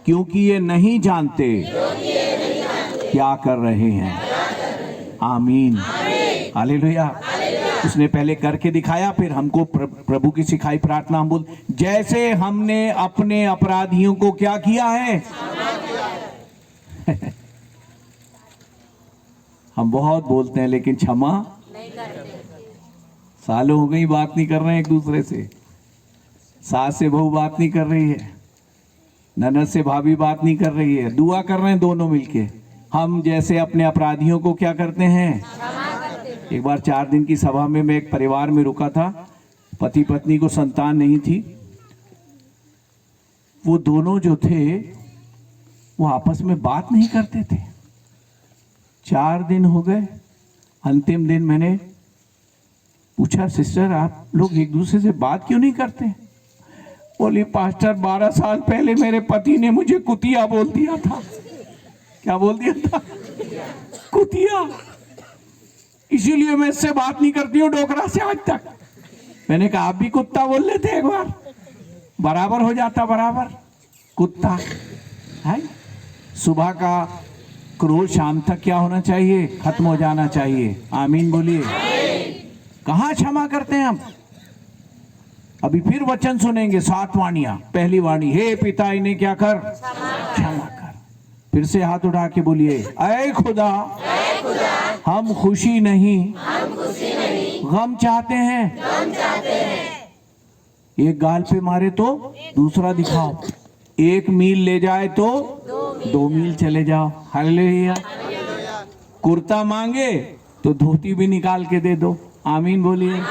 क्योंकि ये नहीं जानते क्या कर रहे हैं। आमीन, हालेलुया। उसने पहले करके दिखाया, फिर हमको प्रभु की सिखाई प्रार्थना हम बोल, जैसे हमने अपने अपराधियों को क्या किया है। हम बहुत बोलते हैं लेकिन क्षमा नहीं करते। सालों हो गई बात नहीं कर रहे हैं एक दूसरे से। सास से बहू बात नहीं कर रही है, ननद से भाभी बात नहीं कर रही है, दुआ कर रहे हैं दोनों मिलके। हम जैसे अपने अपराधियों को क्या करते हैं। एक बार 4 दिन की सभा में मैं एक परिवार में रुका था, पति पत्नी को संतान नहीं थी। वो दोनों जो थे वो आपस में बात नहीं करते थे। 4 दिन हो गए, अंतिम दिन मैंने पूछा, सिस्टर आप लोग एक दूसरे से बात क्यों नहीं करते। बोली, पास्टर 12 साल पहले मेरे पति ने मुझे कुतिया बोल दिया था। क्या बोल दिया था। कुतिया, इसीलिए मैं इससे बात नहीं करती हूँ डोकरा से आज तक। मैंने कहा आप भी कुत्ता बोल लेते एक बार, बराबर हो जाता। बराबर कुत्ता है। सुबह का क्रोध शाम तक क्या होना चाहिए, खत्म हो जाना चाहिए। आमीन बोलिए। कहाँ क्षमा करते हैं हम। अभी फिर वचन सुनेंगे 7 वाणियां। पहली वाणी, हे पिता इन्हें क्या कर, क्षमा कर। फिर से हाथ उठा के बोलिए, ऐ खुदा हम खुशी नहीं गम चाहते हैं। एक गाल पे मारे तो दूसरा दिखाओ, 1 मील ले जाए तो 2 मील चले जाओ। हालेलुया। कुर्ता मांगे तो धोती भी निकाल के दे दो। आमीन बोलिए।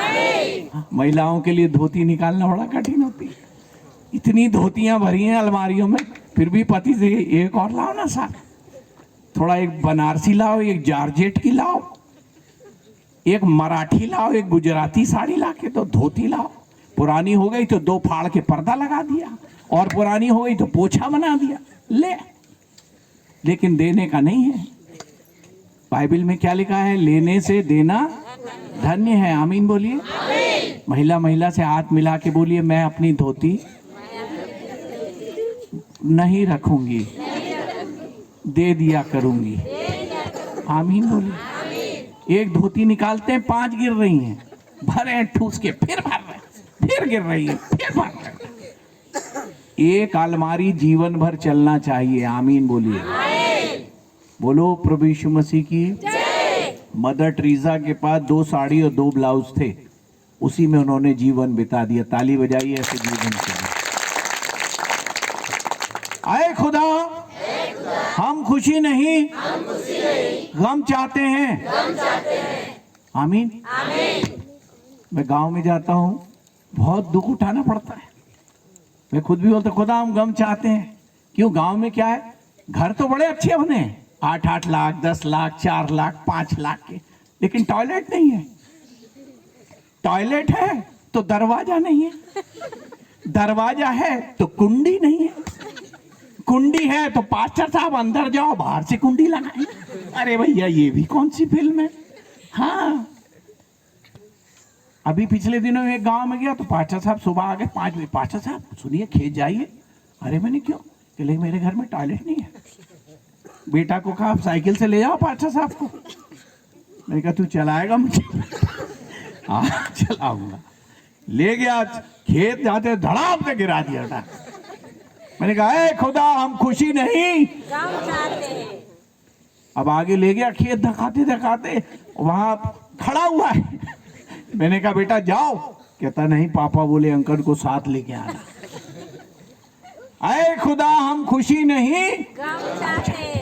महिलाओं के लिए धोती निकालना बड़ा कठिन होती है। इतनी धोतियां भरी हैं अलमारियों में, फिर भी पति से एक और लाओ ना साथ, थोड़ा एक बनारसी लाओ, एक जॉर्जेट की लाओ, एक मराठी लाओ, एक गुजराती साड़ी ला के तो धोती लाओ। पुरानी हो गई तो 2 फाड़ के पर्दा लगा दिया, और पुरानी हो गई तो पोछा बना दिया। ले, लेकिन देने का नहीं है। बाइबल में क्या लिखा है, लेने से देना धन्य है। आमीन बोलिए। महिला से हाथ मिला के बोलिए, मैं अपनी धोती नहीं रखूंगी, दे दिया करूंगी। आमीन बोलिए। एक धोती निकालते हैं 5 गिर रही हैं, भरे ठूस के फिर भर रहे, फिर गिर रही है, फिर भर रहे। एक अलमारी जीवन भर चलना चाहिए। आमीन बोलिए। बोलो प्रभु यीशु मसीह की। मदर टेरेसा के पास 2 साड़ी और 2 ब्लाउज थे, उसी में उन्होंने जीवन बिता दिया। ताली बजाइए ऐसे जीवन के लिए। आए खुदा हम खुशी नहीं गम चाहते हैं। आमीन। मैं गांव में जाता हूँ, बहुत दुख उठाना पड़ता है। मैं खुद भी बोलता, खुदा हम गम चाहते हैं। क्यों, गांव में क्या है, घर तो बड़े अच्छे बने हैं, 8-8 लाख, 10 लाख, 4 लाख, 5 लाख के, लेकिन टॉयलेट नहीं है। टॉयलेट है तो दरवाजा नहीं है, दरवाजा है तो कुंडी नहीं है, कुंडी है तो पास्टर साहब अंदर जाओ बाहर से कुंडी लगाए। अरे भैया ये भी कौन सी फिल्म है। हाँ, अभी पिछले दिनों एक गांव में गया तो पास्टर साहब सुबह आ गए 5 बजे, पास्टर साहब सुनिए खेत जाइए। अरे मैंने क्यों, कहले मेरे घर में टॉयलेट नहीं है। बेटा को कहा आप साइकिल से ले जाओ पास्टर साहब को। मैंने कहा तू चलाएगा मुझे। हाँ चलाऊंगा। ले गया, खेत जाते धड़ाम से गिरा दिया था। मैंने कहा ए खुदा हम खुशी नहीं गम चाहते हैं। अब आगे ले गया, खेत दिखाते दिखाते वहां खड़ा हुआ है। मैंने कहा बेटा जाओ, कहता नहीं पापा बोले अंकल को साथ लेके आना। ऐ खुदा हम खुशी नहीं गम चाहते।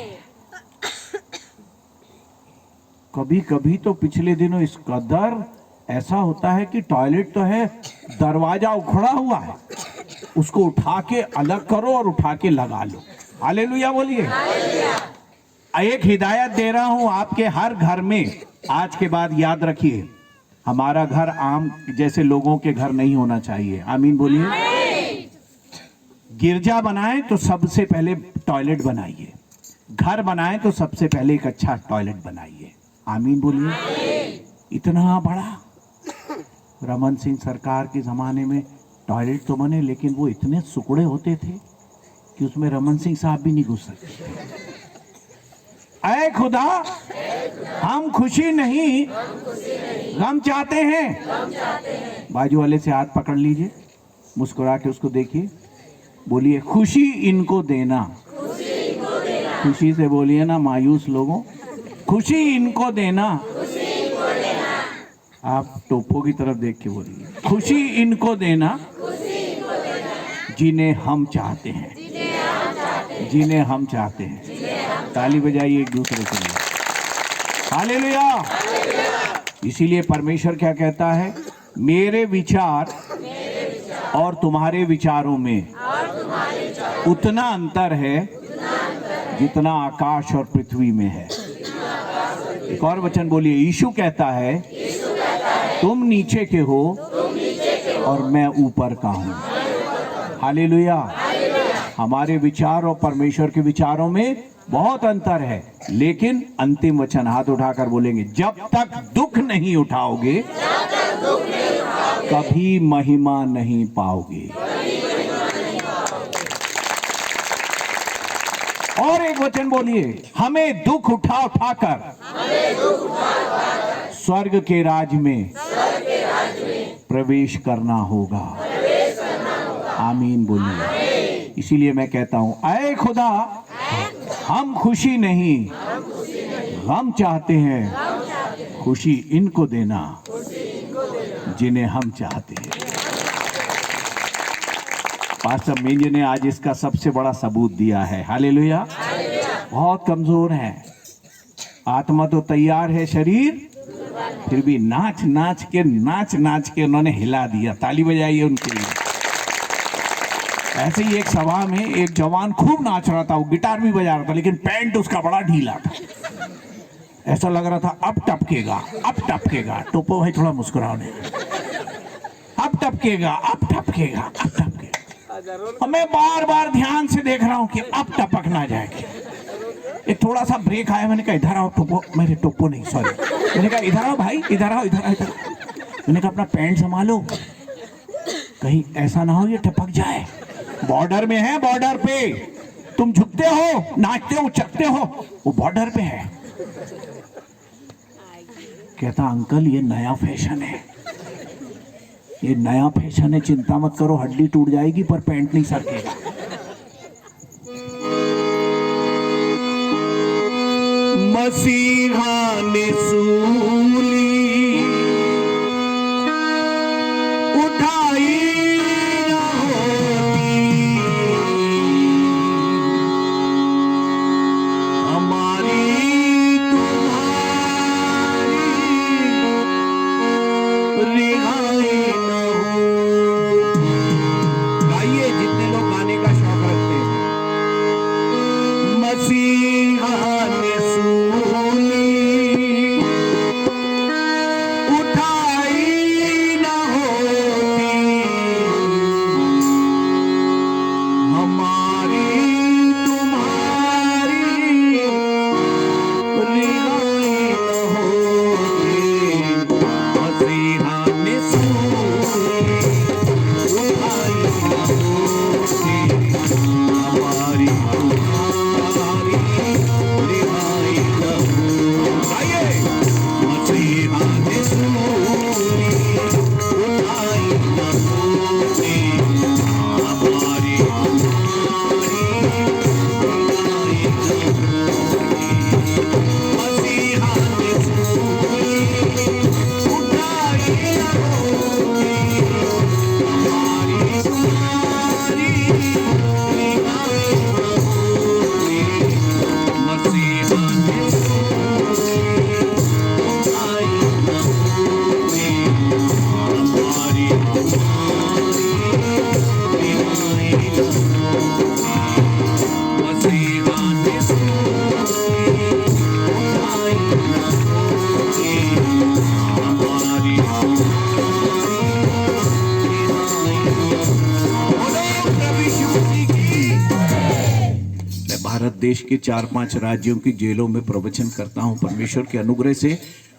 कभी कभी तो पिछले दिनों इस कदर ऐसा होता है कि टॉयलेट तो है, दरवाजा उखड़ा हुआ है, उसको उठा के अलग करो और उठा के लगा लो। हालेलुया बोलिए। एक हिदायत दे रहा हूं आपके हर घर में, आज के बाद याद रखिए, हमारा घर आम जैसे लोगों के घर नहीं होना चाहिए। आमीन बोलिए। गिरजा बनाएं तो सबसे पहले टॉयलेट बनाइए, घर बनाएं तो सबसे पहले एक अच्छा टॉयलेट बनाइए। आमीन बोलिए। इतना बड़ा रमन सिंह सरकार के जमाने में टॉयलेट तो बने, लेकिन वो इतने सुकड़े होते थे, कि उसमें रमन सिंह साहब भी नहीं घुस सकते। ऐ खुदा हम खुशी नहीं गम चाहते हैं। बाजू वाले से हाथ पकड़ लीजिए, मुस्कुरा के उसको देखिए, बोलिए खुशी इनको देना। खुशी से बोलिए ना मायूस लोगों, खुशी इनको देना। आप टोपो की तरफ देख के बोलिए, खुशी इनको देना जिन्हें हम चाहते हैं, जिन्हें हम चाहते हैं। ताली बजाइए एक दूसरे के लिए। हालेलुया। इसीलिए परमेश्वर क्या कहता है, मेरे विचार और तुम्हारे विचारों में उतना अंतर है जितना आकाश और पृथ्वी में है। एक और वचन बोलिए, यीशु कहता है तुम नीचे के हो और मैं ऊपर का हूं। हालेलुया। हमारे विचार और परमेश्वर के विचारों में बहुत अंतर है, लेकिन अंतिम वचन हाथ उठाकर बोलेंगे, जब तक दुख नहीं उठाओगे कभी महिमा नहीं पाओगे। और एक वचन बोलिए, हमें दुख उठा उठाकर स्वर्ग के राज में प्रवेश करना होगा। आमीन बोलिए। इसीलिए मैं कहता हूं, ऐ खुदा हम खुशी नहीं गम चाहते हैं, खुशी इनको देना जिन्हें हम चाहते हैं। पास्टर मेंजे ने आज इसका सबसे बड़ा सबूत दिया है। हालेलुया। बहुत कमजोर है, आत्मा तो तैयार है, शरीर फिर भी नाच नाच के उन्होंने हिला दिया। ताली बजाइए उनके लिए। ऐसे ही एक सभा में एक जवान खूब नाच रहा था, वो गिटार भी बजा रहा था, लेकिन पैंट उसका बड़ा ढीला था। ऐसा लग रहा था अब टपकेगा, अब टपकेगा। टोपो भाई थोड़ा मुस्कुराओ ने, अब टपकेगा, अब टपकेगा, अब टपकेगा। मैं बार बार ध्यान से देख रहा हूं कि अब टपक ना जाएगी। एक थोड़ा सा ब्रेक आया, मैंने कहा इधर आओ टोपो, मेरे टोपो नहीं सॉरी, मैंने कहा इधर आओ भाई, इधर आओ, इधर आओ, इधर। मैंने कहा अपना पैंट संभालो, कहीं ऐसा ना हो ये टपक जाए। बॉर्डर में है, बॉर्डर पे तुम झुकते हो, नाचते हो, उचकते हो, वो बॉर्डर पे है। कहता अंकल ये नया फैशन है, ये नया फैशन है, चिंता मत करो, हड्डी टूट जाएगी पर पैंट नहीं सरकेगा। मसीहा ने सूली उठाई न होती, हमारी तुम्हारी रिहाई न होती। गाइए जितने लोग गाने का शौक रखते हैं। मसीहा ने भारत देश के 4-5 राज्यों की जेलों में प्रवचन करता हूं परमेश्वर के अनुग्रह से,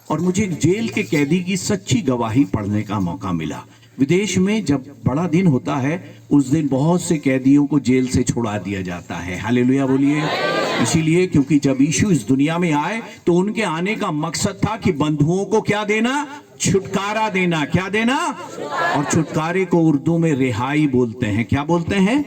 और मुझे एक जेल के कैदी की सच्ची गवाही पढ़ने का मौका मिला। विदेश में जब बड़ा दिन होता है उस दिन बहुत से कैदियों को जेल से छुड़ा दिया जाता है। हालेलुया बोलिए। इसीलिए क्योंकि जब यीशु इस दुनिया में आए तो उनके आने का मकसद था कि बंधुओं को क्या देना, छुटकारा देना। क्या देना? और छुटकारे को उर्दू में रिहाई बोलते हैं। क्या बोलते हैं?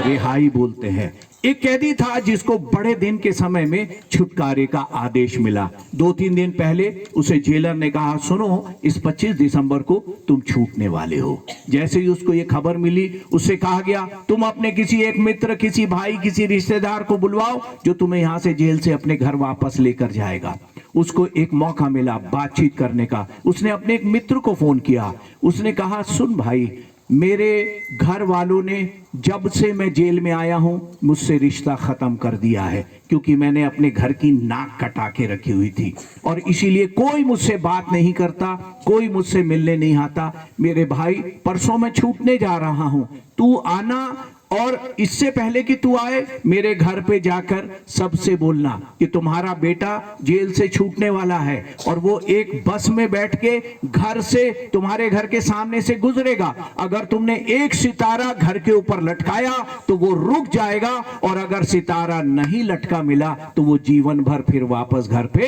रिहाई बोलते हैं। एक कैदी था जिसको बड़े दिन के समय में छुटकारे का आदेश मिला। 2-3 दिन पहले उसे जेलर ने कहा, सुनो इस 25 दिसंबर को तुम छूटने वाले हो। जैसे ही उसको ये खबर मिली, उससे कहा गया तुम अपने किसी एक मित्र, किसी भाई, किसी रिश्तेदार को बुलवाओ जो तुम्हें यहां से जेल से अपने घर वापस लेकर जाएगा। उसको एक मौका मिला बातचीत करने का। उसने अपने एक मित्र को फोन किया। उसने कहा, सुन भाई, मेरे घर वालों ने जब से मैं जेल में आया हूं मुझसे रिश्ता खत्म कर दिया है, क्योंकि मैंने अपने घर की नाक कटा के रखी हुई थी और इसीलिए कोई मुझसे बात नहीं करता, कोई मुझसे मिलने नहीं आता। मेरे भाई, परसों मैं छूटने जा रहा हूं, तू आना और इससे पहले कि तू आए मेरे घर पे जाकर सबसे बोलना कि तुम्हारा बेटा जेल से छूटने वाला है और वो एक बस में बैठ के घर से तुम्हारे घर के सामने से गुजरेगा। अगर तुमने एक सितारा घर के ऊपर लटकाया तो वो रुक जाएगा और अगर सितारा नहीं लटका मिला तो वो जीवन भर फिर वापस घर पे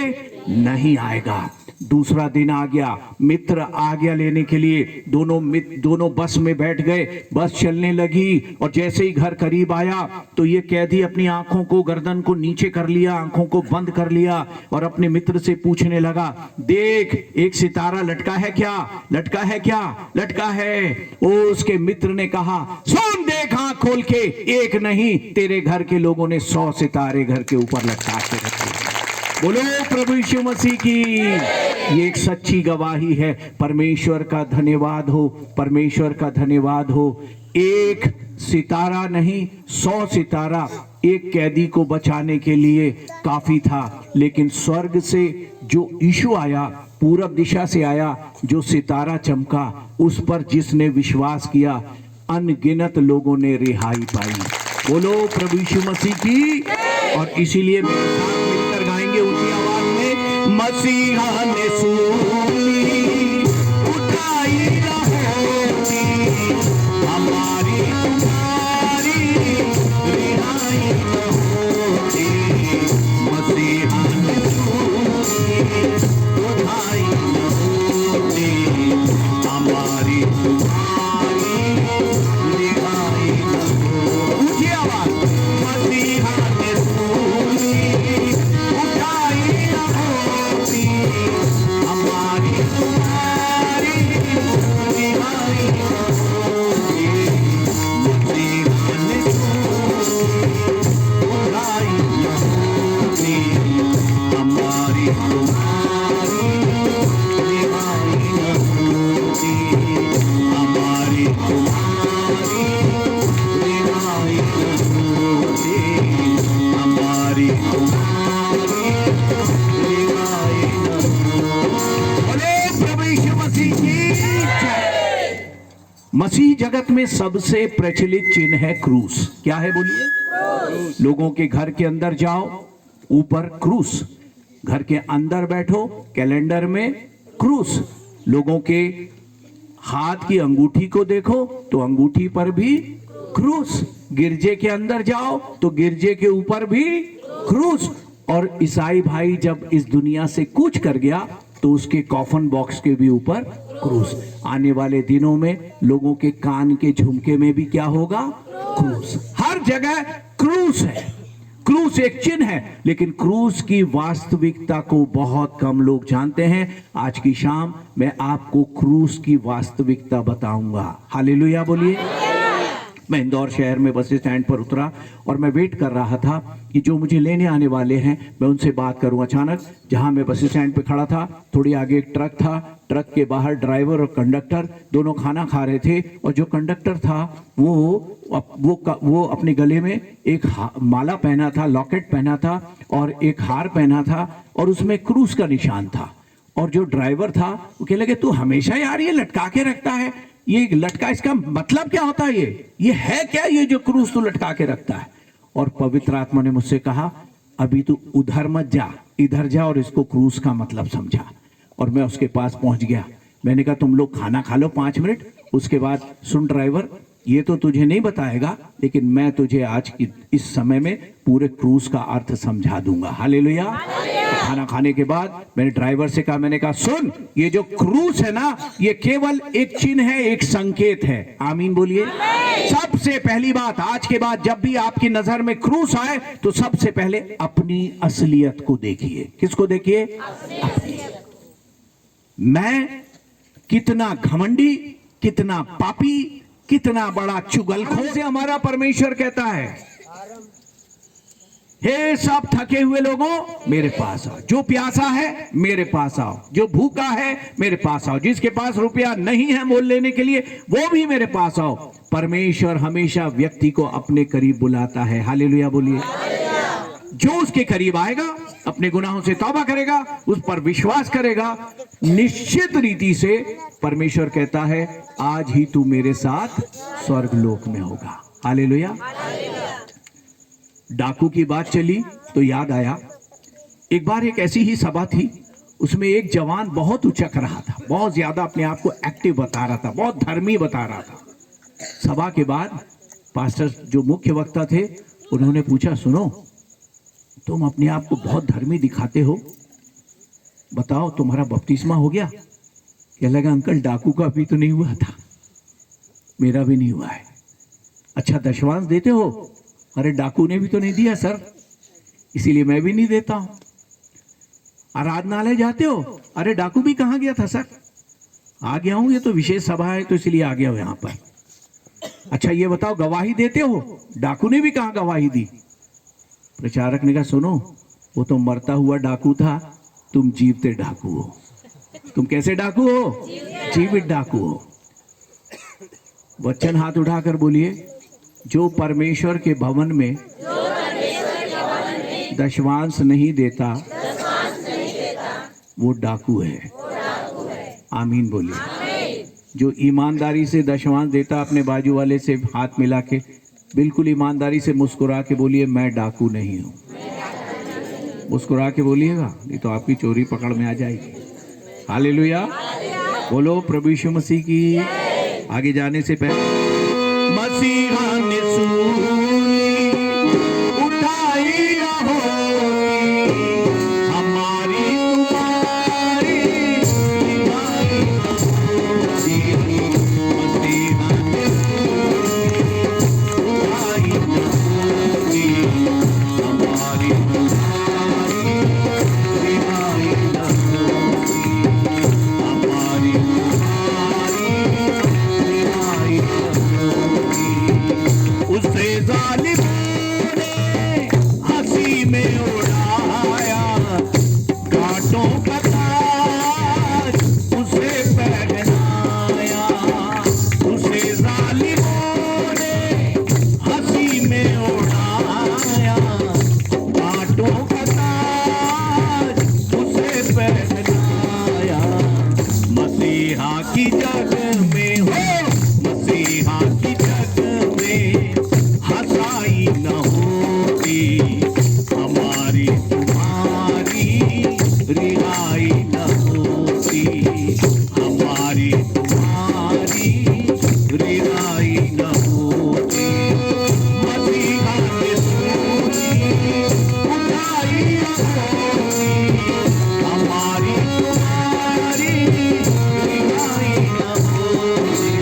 नहीं आएगा। दूसरा दिन आ गया, मित्र आ गया लेने के लिए। दोनों बस में बैठ गए, बस चलने लगी और जैसे ही घर करीब आया तो ये कैदी अपनी आंखों को, गर्दन को नीचे कर लिया, आंखों को बंद कर लिया और अपने मित्र से पूछने लगा, देख एक सितारा लटका है क्या? लटका है क्या? लटका है। उसके मित्र ने कहा, सुन देख आंख खोल के, एक नहीं तेरे घर के लोगों ने 100 सितारे घर के ऊपर लटका के रखे। बोलो प्रभु यीशु मसीह की। ये एक सच्ची गवाही है। परमेश्वर का धन्यवाद हो, परमेश्वर का धन्यवाद हो। एक सितारा नहीं, 100 सितारा एक कैदी को बचाने के लिए काफी था, लेकिन स्वर्ग से जो यीशु आया, पूरब दिशा से आया, जो सितारा चमका, उस पर जिसने विश्वास किया, अनगिनत लोगों ने रिहाई पाई। बोलो प्रभु यीशु मसीह की। और इसीलिए मेरे साथ मिलकर गाएंगे ऊंची आवाज में, मसीहा ने सूली उठाई होती, हमारी तुम्हारी रिहाई होती। मसीहा ने सूली उठाई होती, हमारी तुम्हारी रिहाई होती। ऊंची आवाज, मसीहा ने सूली उठाई होती, हमारी तुम्हारी रिहाई होती। मसीहा ने सूली उठाई होती, हमारी तुम्हारी रिहाई होती, हमारी तुम्हारी रिहाई होती, हमारी तुम्हारी रिहाई होती। बोले प्रभु यीशु मसीह की जय। मसीह जगत में सबसे प्रचलित चिन्ह है क्रूस। क्या है बोलिए? लोगों के घर के अंदर जाओ, ऊपर क्रूस। घर के अंदर बैठो, कैलेंडर में क्रूस। लोगों के हाथ की अंगूठी को देखो तो अंगूठी पर भी क्रूस। गिरजे के अंदर जाओ तो गिरजे के ऊपर भी क्रूस। और ईसाई भाई जब इस दुनिया से कूच कर गया तो उसके कॉफन बॉक्स के भी ऊपर क्रूस। आने वाले दिनों में लोगों के कान के झुमके में भी क्या होगा? क्रूस। हर जगह क्रूस है। क्रूस एक चिन्ह है, लेकिन क्रूस की वास्तविकता को बहुत कम लोग जानते हैं। आज की शाम मैं आपको क्रूस की वास्तविकता बताऊंगा। हालेलुया बोलिए। मैं इंदौर शहर में बस स्टैंड पर उतरा और मैं वेट कर रहा था कि जो मुझे लेने आने वाले हैं मैं उनसे बात करूं। अचानक जहां मैं बस स्टैंड पे खड़ा था, थोड़ी आगे एक ट्रक था। ट्रक के बाहर ड्राइवर और कंडक्टर दोनों खाना खा रहे थे और जो कंडक्टर था वो अपने गले में एक माला पहना था, लॉकेट पहना था और एक हार पहना था और उसमें क्रूस का निशान था। और जो ड्राइवर था वो कहने लगे, तू हमेशा यार ये लटका के रखता है, ये लटका, इसका मतलब क्या होता है? ये है क्या, ये जो क्रूस तू लटका के रखता है? और पवित्र आत्मा ने मुझसे कहा, अभी तू उधर मत जा, इधर जा और इसको क्रूस का मतलब समझा। और मैं उसके पास पहुंच गया। मैंने कहा तुम लोग खाना खा लो 5 मिनट, उसके बाद सुन ड्राइवर, ये तो तुझे नहीं बताएगा, लेकिन मैं तुझे आज की इस समय में पूरे क्रूज का अर्थ समझा दूंगा। हालेलुया। तो खाना खाने के बाद मैंने ड्राइवर से कहा, मैंने कहा सुन, ये जो क्रूज है ना, ये केवल एक चिन्ह है, एक संकेत है। आमीन बोलिए। सबसे पहली बात, आज के बाद जब भी आपकी नजर में क्रूज आए तो सबसे पहले अपनी असलियत को देखिए। किसको देखिए? अपनी। मैं कितना घमंडी, कितना पापी, कितना बड़ा चुगलखोर से हमारा परमेश्वर कहता है, हे सब थके हुए लोगों मेरे पास आओ, जो प्यासा है मेरे पास आओ, जो भूखा है मेरे पास आओ, जिसके पास रुपया नहीं है मोल लेने के लिए वो भी मेरे पास आओ। परमेश्वर हमेशा व्यक्ति को अपने करीब बुलाता है। हालेलुया बोलिए। जो उसके करीब आएगा, अपने गुनाहों से तौबा करेगा, उस पर विश्वास करेगा, निश्चित रीति से परमेश्वर कहता है आज ही तू मेरे साथ स्वर्ग लोक में होगा। हालेलुया। डाकू की बात चली तो याद आया, एक बार एक ऐसी ही सभा थी, उसमें एक जवान बहुत उचक रहा था, बहुत ज्यादा अपने आप को एक्टिव बता रहा था, बहुत धर्मी बता रहा था। सभा के बाद पास्टर जो मुख्य वक्ता थे उन्होंने पूछा, सुनो तुम अपने आप को बहुत धर्मी दिखाते हो, बताओ तुम्हारा बपतिस्मा हो गया? क्या लगा, अंकल डाकू का अभी तो नहीं हुआ था, मेरा भी नहीं हुआ है। अच्छा दशवांश देते हो? अरे डाकू ने भी तो नहीं दिया सर, इसीलिए मैं भी नहीं देता हूं। आराधनालय जाते हो? अरे डाकू भी कहां गया था सर, आ गया हूं, ये तो विशेष सभा है तो इसलिए आ गया हूं यहां पर। अच्छा ये बताओ गवाही देते हो? डाकू ने भी कहां गवाही दी? प्रचारक ने कहा, सुनो वो तो मरता हुआ डाकू था, तुम जीवते डाकू हो। तुम कैसे डाकू हो? जीवित डाकू हो। बच्चन हाथ उठाकर बोलिए, जो परमेश्वर के भवन में दशवांश नहीं देता वो डाकू है। आमीन बोलिए। जो ईमानदारी से दशवांश देता, अपने बाजू वाले से हाथ मिला के बिल्कुल ईमानदारी से मुस्कुरा के बोलिए, मैं डाकू नहीं हूं। मुस्कुरा के बोलिएगा, नहीं तो आपकी चोरी पकड़ में आ जाएगी। हालेलुया। बोलो प्रभु यीशु मसीह की। आगे जाने से पहले, मसीहा ने सूली उठाई होगी, हमारी तुम्हारी निभाई होगी। मसीहा ने सूली उठाई होगी, हमारी तुम्हारी निभाई होगी, हमारी तुम्हारी निभाई होगी। उसे जालिमों ने हंसी में उड़ाया, कांटों का ताज उसे पहनाया। उसे जालिमों ने हंसी में उड़ाया, कांटों का ताज उसे पहनाया। मसीहा की जग में हो, मसीहा की जग में हंसाई न होती, हमारी तुम्हारी रिहाई न होती, हमारी तुम्हारी रिहाई न होती। मसीहा ने सूली उठाई होगी, हमारी तुम्हारी रिहाई न होती।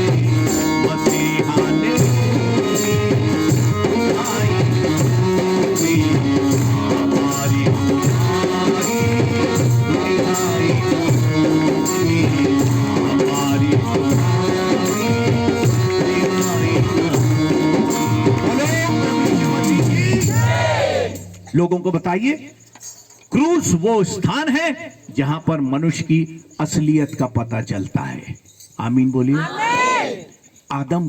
मसीहा ने सूली उठाई होगी, हमारी तुम्हारी रिहाई न होगी, हमारी तुम्हारी रिहाई न होगी। बोलो प्रभु यीशु मसीह की। लोगों को बताइए, क्रूस वो स्थान है जहां पर मनुष्य की असलियत का पता चलता है। आमीन बोलिए। आदम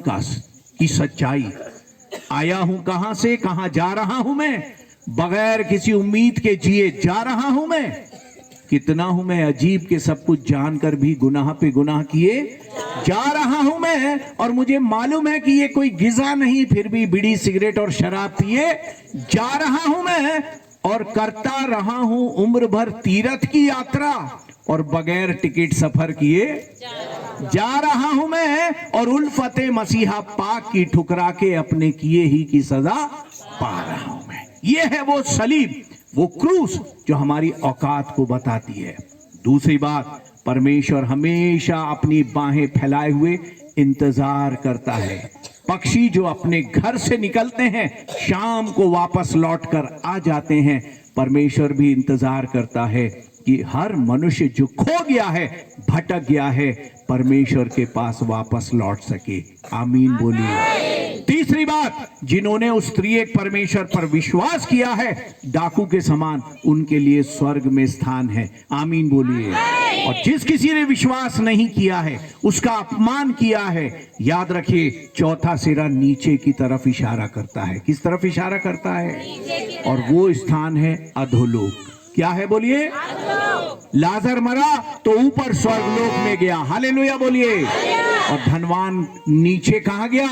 की सच्चाई, आया हूं कहां से, कहां जा रहा हूं मैं, बगैर किसी उम्मीद के जिए जा रहा हूं मैं, कितना हूं मैं अजीब के सब कुछ जानकर भी गुनाह पे गुनाह किए जा रहा हूं मैं। और मुझे मालूम है कि ये कोई गिजा नहीं, फिर भी बीड़ी सिगरेट और शराब पिए जा रहा हूं मैं, और करता रहा हूं उम्र भर तीरथ की यात्रा, और बगैर टिकट सफर किए जा रहा हूं मैं, और उल्फते मसीहा पाक की ठुकरा के अपने किए ही की सजा पा रहा हूं मैं। ये है वो सलीब, वो क्रूस जो हमारी औकात को बताती है। दूसरी बात, परमेश्वर हमेशा अपनी बाहें फैलाए हुए इंतजार करता है। पक्षी जो अपने घर से निकलते हैं शाम को वापस लौटकर आ जाते हैं, परमेश्वर भी इंतजार करता है कि हर मनुष्य जो खो गया है, भटक गया है, परमेश्वर के पास वापस लौट सके। आमीन बोलिए। तीसरी बात, जिन्होंने उस त्रिएक परमेश्वर पर विश्वास किया है, डाकू के समान उनके लिए स्वर्ग में स्थान है। आमीन बोलिए। और जिस किसी ने विश्वास नहीं किया है, उसका अपमान किया है, याद रखिए चौथा सिरा नीचे की तरफ इशारा करता है। किस तरफ इशारा करता है? और वो स्थान है अधोलोक। क्या है बोलिए? लाजर मरा तो ऊपर स्वर्गलोक में गया। हालेलुया बोलिए। और धनवान नीचे कहां गया?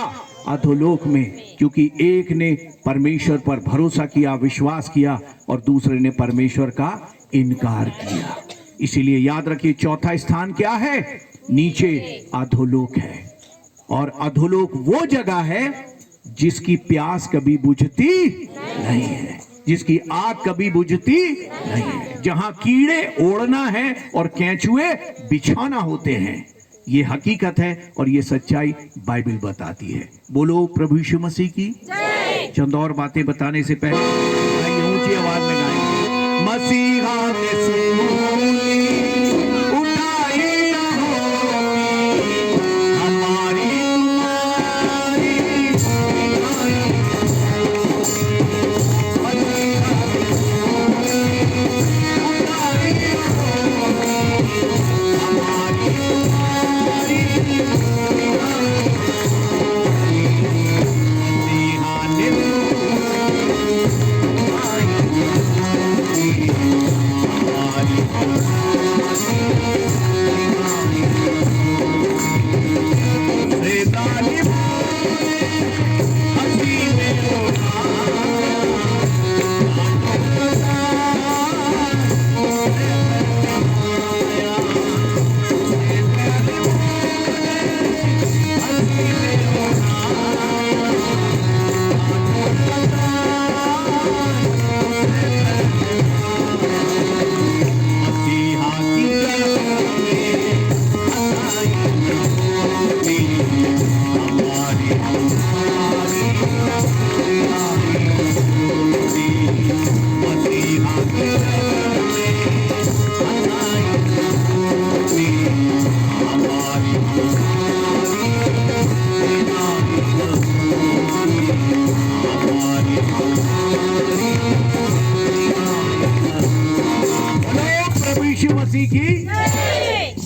अधोलोक में, क्योंकि एक ने परमेश्वर पर भरोसा किया, विश्वास किया, और दूसरे ने परमेश्वर का इनकार किया। इसीलिए याद रखिए चौथा स्थान क्या है? नीचे अधोलोक है। और अधोलोक वो जगह है जिसकी प्यास कभी बुझती नहीं है, जिसकी आग कभी बुझती नहीं है, जहां कीड़े ओढ़ना है और केंचुए बिछाना होते हैं। ये हकीकत है और ये सच्चाई बाइबल बताती है। बोलो प्रभु यीशु मसीह की जय। चंद और बातें बताने से पहले ऊंची आवाज में गाएंगे। मसीहा ने सूली उठाई हमारी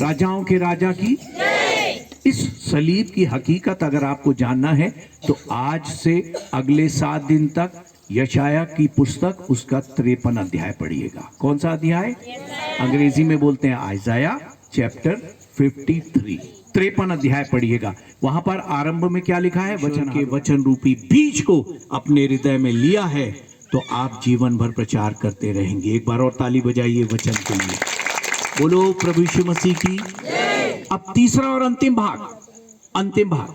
राजाओं के राजा की इस सलीब की हकीकत अगर आपको जानना है तो आज से अगले 7 दिन तक यशाया की पुस्तक उसका 53 अध्याय पढ़िएगा। कौन सा अध्याय? अंग्रेजी में बोलते हैं आइजाया चैप्टर 53। 53 अध्याय पढ़िएगा। वहां पर आरंभ में क्या लिखा है? वचन के वचन रूपी बीज को अपने हृदय में लिया है तो आप जीवन भर प्रचार करते रहेंगे। एक बार और ताली बजाइए वचन के लिए। बोलो प्रभु यीशु मसीह की। अब तीसरा और अंतिम भाग,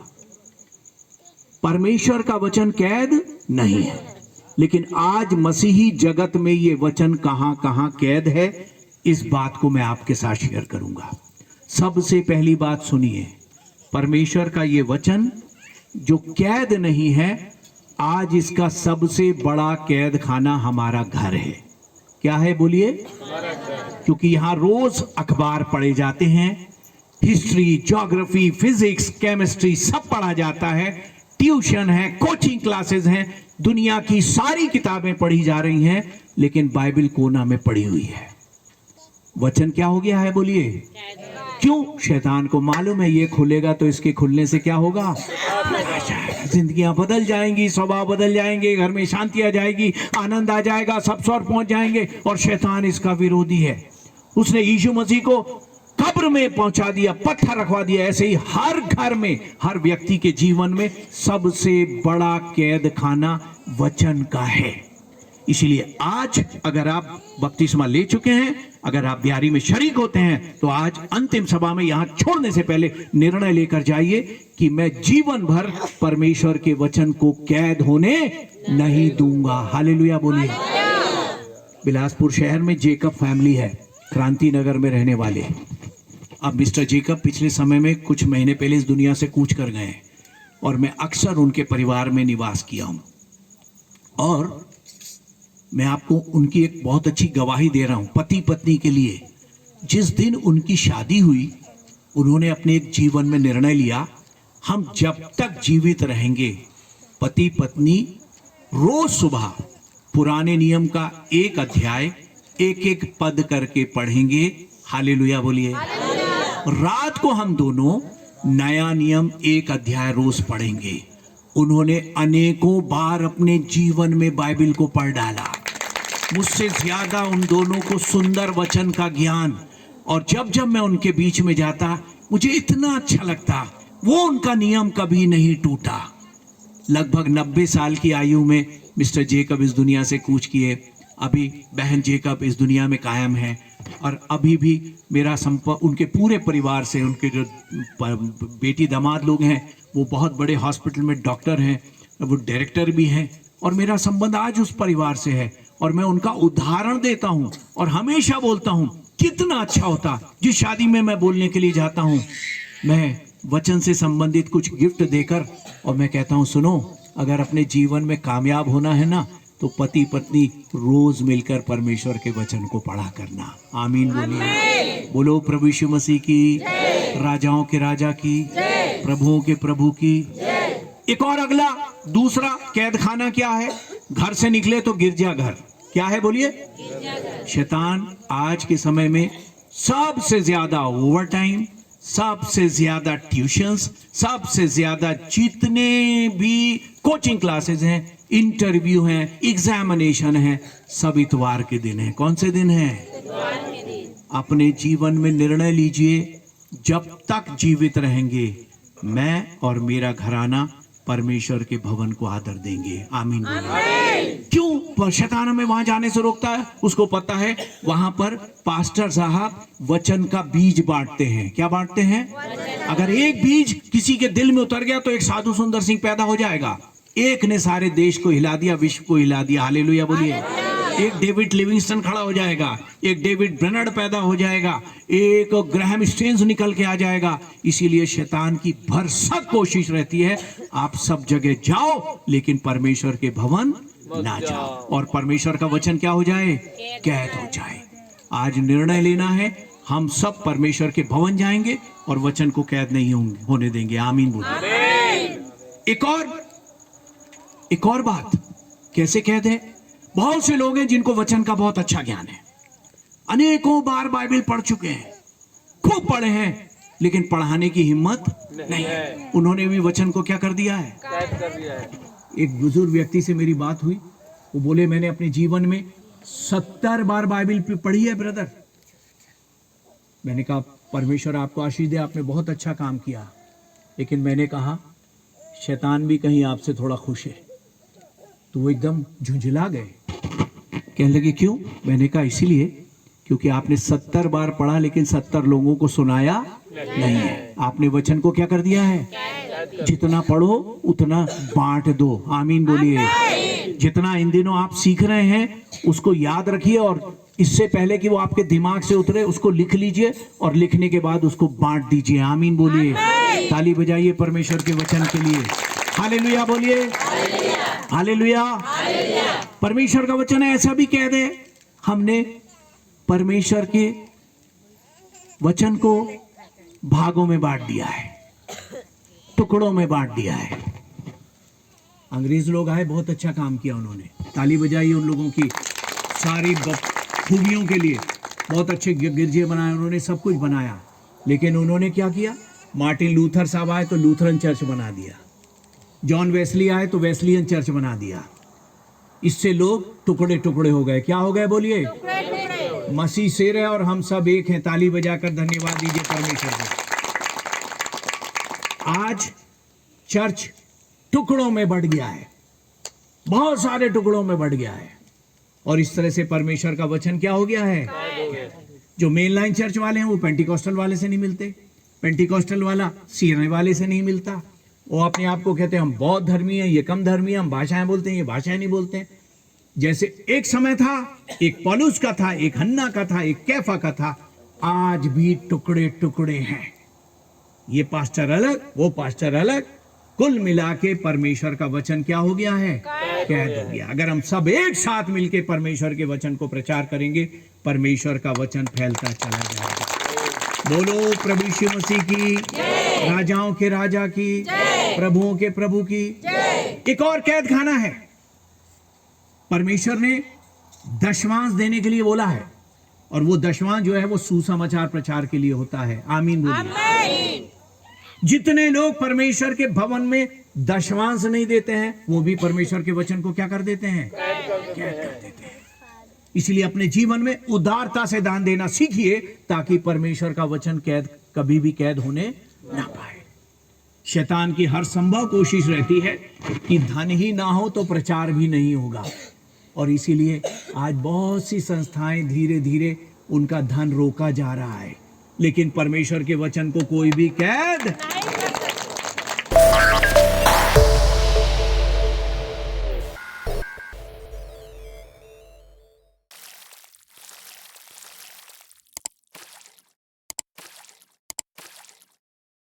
परमेश्वर का वचन कैद नहीं है, लेकिन आज मसीही जगत में ये वचन कहां कहां कैद है, इस बात को मैं आपके साथ शेयर करूंगा। सबसे पहली बात सुनिए, परमेश्वर का ये वचन जो कैद नहीं है, आज इसका सबसे बड़ा कैद खाना हमारा घर है। क्या है बोलिए? क्योंकि यहां रोज अखबार पढ़े जाते हैं, हिस्ट्री, ज्योग्राफी, फिजिक्स, केमिस्ट्री सब पढ़ा जाता है, ट्यूशन है, कोचिंग क्लासेस हैं, दुनिया की सारी किताबें पढ़ी जा रही हैं, लेकिन बाइबल कोना में पड़ी हुई है। वचन क्या हो गया है बोलिए? क्यों? शैतान को मालूम है ये खुलेगा तो इसके खुलने से क्या होगा? जिंदगियां बदल जाएंगी, स्वभाव बदल जाएंगे, घर में शांति आ जाएगी, आनंद आ जाएगा, सब स्वर पहुंच जाएंगे। और शैतान इसका विरोधी है। उसने यीशु मसीह को कब्र में पहुंचा दिया, पत्थर रखवा दिया। ऐसे ही हर घर में, हर व्यक्ति के जीवन में सबसे बड़ा कैद खाना वचन का है। इसीलिए आज अगर आप बपतिस्मा ले चुके हैं, अगर आप ब्यारी में शरीक होते हैं, तो आज अंतिम सभा में यहां छोड़ने से पहले निर्णय लेकर जाइए कि मैं जीवन भर परमेश्वर के वचन को कैद होने नहीं दूंगा। हालेलुया बोलिए। बिलासपुर शहर में जेकब फैमिली है, क्रांति नगर में रहने वाले। अब मिस्टर जेकब पिछले समय में कुछ महीने पहले इस दुनिया से कूच कर गए और मैं अक्सर उनके परिवार में निवास किया हूं और मैं आपको उनकी एक बहुत अच्छी गवाही दे रहा हूं। पति पत्नी के लिए जिस दिन उनकी शादी हुई, उन्होंने अपने एक जीवन में निर्णय लिया, हम जब तक जीवित रहेंगे पति पत्नी रोज सुबह पुराने नियम का एक अध्याय एक एक पद करके पढ़ेंगे। हालेलुया बोलिए। रात को हम दोनों नया नियम एक अध्याय रोज पढ़ेंगे। उन्होंने अनेकों बार अपने जीवन में बाइबल को पढ़ डाला, मुझसे ज्यादा उन दोनों को सुंदर वचन का ज्ञान। और जब जब मैं उनके बीच में जाता मुझे इतना अच्छा लगता, वो उनका नियम कभी नहीं टूटा। लगभग 90 साल की आयु में मिस्टर जेकब इस दुनिया से कूच किए। अभी बहन जेकब इस दुनिया में कायम है और अभी भी मेरा संपर्क उनके पूरे परिवार से, उनके जो बेटी दामाद लोग हैं वो बहुत बड़े हॉस्पिटल में डॉक्टर हैं, वो डायरेक्टर भी हैं और मेरा संबंध आज उस परिवार से है। और मैं उनका उदाहरण देता हूं और हमेशा बोलता हूं कितना अच्छा होता जिस शादी में मैं बोलने के लिए जाता हूं, मैं वचन से संबंधित कुछ गिफ्ट देकर और मैं कहता हूं सुनो, अगर अपने जीवन में कामयाब होना है ना तो पति पत्नी रोज मिलकर परमेश्वर के वचन को पढ़ा करना। आमीन बोलिए। बोलो प्रभु यीशु मसीह की, राजाओं के राजा की, प्रभुओं के प्रभु की। एक और अगला दूसरा कैद खाना क्या है? घर से निकले तो गिरजाघर। क्या है बोलिए? शैतान आज के समय में सबसे ज्यादा ओवर टाइम, सबसे ज्यादा ट्यूशंस, सबसे ज्यादा जितने भी कोचिंग क्लासेस हैं, इंटरव्यू हैं, एग्जामिनेशन है, सब इतवार के दिन है। कौन से दिन है? अपने जीवन में निर्णय लीजिए, जब तक जीवित रहेंगे मैं और मेरा घराना परमेश्वर के भवन को आदर देंगे। आमीन। क्यों शैतान हमें वहां जाने से रोकता है? उसको पता है वहां पर पास्टर साहब वचन का बीज बांटते हैं। क्या बांटते हैं? अगर एक बीज किसी के दिल में उतर गया तो एक साधु सुंदर सिंह पैदा हो जाएगा। एक ने सारे देश को हिला दिया, विश्व को हिला दिया। हालेलुया बोलिए। एक डेविड लिविंगस्टन खड़ा हो जाएगा, एक डेविड ब्रेनर्ड पैदा हो जाएगा, एक ग्राहम स्टेन्स निकल के आ जाएगा। इसीलिए शैतान की भरसक कोशिश रहती है आप सब जगह जाओ लेकिन परमेश्वर के भवन ना जाओ और परमेश्वर का वचन क्या हो जाए? कैद हो जाए। आज निर्णय लेना है, हम सब परमेश्वर के भवन जाएंगे और वचन को कैद नहीं होने देंगे। आमीन बोलिए। एक और बात, कैसे कैद है? बहुत से लोग हैं जिनको वचन का बहुत अच्छा ज्ञान है, अनेकों बार बाइबल पढ़ चुके हैं, खूब पढ़े हैं, लेकिन पढ़ाने की हिम्मत नहीं है। उन्होंने भी वचन को क्या कर दिया है? कैद कर दिया है। एक बुजुर्ग व्यक्ति से मेरी बात हुई, वो बोले मैंने अपने जीवन में 70 बार बाइबल पढ़ी है ब्रदर। मैंने कहा परमेश्वर आपको आशीष दे, आपने बहुत अच्छा काम किया। लेकिन मैंने कहा शैतान भी कहीं आपसे थोड़ा खुश है। तो वो एकदम झुंझला गए, कहने लगे क्यों? मैंने कहा इसीलिए क्योंकि आपने 70 बार पढ़ा लेकिन 70 लोगों को सुनाया नहीं है। आपने वचन को क्या कर दिया है? जितना पढ़ो उतना बांट दो। आमीन बोलिए। जितना इन दिनों आप सीख रहे हैं उसको याद रखिए और इससे पहले कि वो आपके दिमाग से उतरे उसको लिख लीजिए और लिखने के बाद उसको बांट दीजिए। आमीन बोलिए। ताली बजाइए परमेश्वर के वचन के लिए। हालेलुया बोलिए। हालेलुया। परमेश्वर का वचन है, ऐसा भी कह दे, हमने परमेश्वर के वचन को भागों में बांट दिया है, टुकड़ों में बांट दिया है। अंग्रेज लोग आए, बहुत अच्छा काम किया उन्होंने, ताली बजाइए उन लोगों की सारी खूबियों के लिए। बहुत अच्छे गिरजे बनाए उन्होंने, सब कुछ बनाया। लेकिन उन्होंने क्या किया? मार्टिन लूथर साहब आए तो लूथरन चर्च बना दिया, जॉन वेस्ली आए तो वेस्लियन चर्च बना दिया। इससे लोग टुकड़े टुकड़े हो गए। क्या हो गए बोलिए? मसीह शेर है और हम सब एक हैं। ताली बजाकर धन्यवाद दीजिए परमेश्वर को। आज चर्च टुकड़ों में बढ़ गया है, बहुत सारे टुकड़ों में बढ़ गया है। और इस तरह से परमेश्वर का वचन क्या हो गया है? जो मेन लाइन चर्च वाले हैं वो पेंटिकॉस्टल वाले से नहीं मिलते, पेंटिकॉस्टल वाला सीएनआई वाले से नहीं मिलता। वो अपने आप को कहते हैं हम बौद्ध धर्मी हैं, ये कम धर्मी हैं, हम भाषाएं बोलते हैं, ये भाषाएं नहीं बोलते हैं। जैसे एक समय था, एक पौलुस का था, एक हन्ना का था, एक कैफा का था, आज भी टुकड़े टुकड़े हैं। ये पास्टर अलग, वो पास्टर अलग, कुल मिला के परमेश्वर का वचन क्या हो गया है? कैद हो गया। अगर हम सब एक साथ मिलके परमेश्वर के वचन को प्रचार करेंगे, परमेश्वर का वचन फैलता चला जाएगा। बोलो प्रभु यीशु मसीह की, राजाओं के राजा की, प्रभुओं के प्रभु की। एक और कैद खाना है। परमेश्वर ने दशमांश देने के लिए बोला है, और वो दशमांश जो है वो सुसमाचार प्रचार के लिए होता है। आमीन बोलिए। जितने लोग परमेश्वर के भवन में दशमांश नहीं देते हैं, वो भी परमेश्वर के वचन को क्या कर देते हैं? कैद कर देते हैं। इसलिए अपने जीवन में उदारता से दान देना सीखिए, ताकि परमेश्वर का वचन कैद कभी भी कैद होने ना पाए। शैतान की हर संभव कोशिश रहती है कि धन ही ना हो तो प्रचार भी नहीं होगा, और इसीलिए आज बहुत सी संस्थाएं धीरे धीरे उनका धन रोका जा रहा है, लेकिन परमेश्वर के वचन को कोई भी कैद